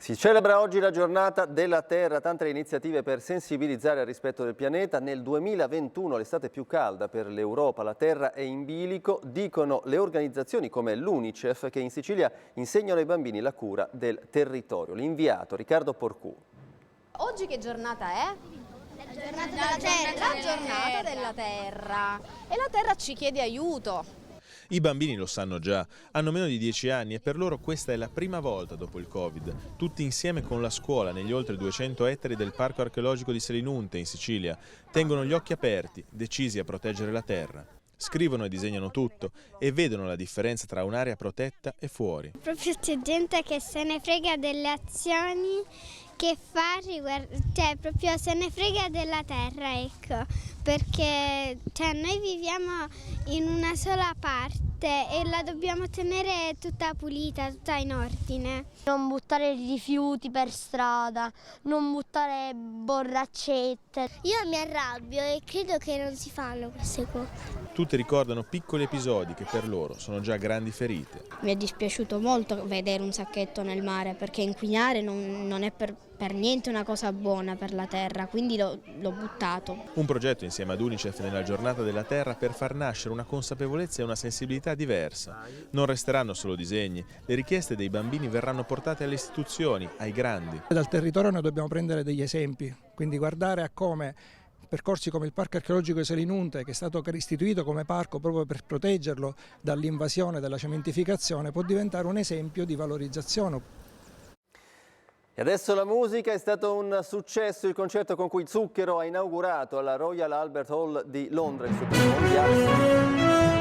Si celebra oggi la giornata della Terra, tante le iniziative per sensibilizzare al rispetto del pianeta. Nel 2021 l'estate più calda per l'Europa, la Terra è in bilico, dicono le organizzazioni come l'UNICEF che in Sicilia insegnano ai bambini la cura del territorio. L'inviato Riccardo Porcù. Oggi che giornata è? La giornata della Terra. La giornata della Terra. E la Terra ci chiede aiuto. I bambini lo sanno già, hanno meno di 10 anni e per loro questa è la prima volta dopo il Covid, tutti insieme con la scuola negli oltre 200 ettari del Parco Archeologico di Selinunte in Sicilia, tengono gli occhi aperti, decisi a proteggere la terra. Scrivono e disegnano tutto e vedono la differenza tra un'area protetta e fuori. Proprio c'è gente che se ne frega delle azioni che fa, cioè proprio se ne frega della terra, ecco, perché noi viviamo in una sola parte e la dobbiamo tenere tutta pulita, tutta in ordine. Non buttare rifiuti per strada, non buttare borraccette. Io mi arrabbio e credo che non si fanno queste cose. Tutti ricordano piccoli episodi che per loro sono già grandi ferite. Mi è dispiaciuto molto vedere un sacchetto nel mare perché inquinare non è per niente una cosa buona per la terra, quindi l'ho buttato. Un progetto insieme ad UNICEF nella giornata della Terra per far nascere una consapevolezza e una sensibilità diversa. Non resteranno solo disegni, le richieste dei bambini verranno portate alle istituzioni, ai grandi. Dal territorio noi dobbiamo prendere degli esempi, quindi guardare a come percorsi come il Parco Archeologico di Selinunte, che è stato istituito come parco proprio per proteggerlo dall'invasione della cementificazione, può diventare un esempio di valorizzazione. E adesso la musica. È stato un successo il concerto con cui Zucchero ha inaugurato alla Royal Albert Hall di Londra il suo primo mondiale.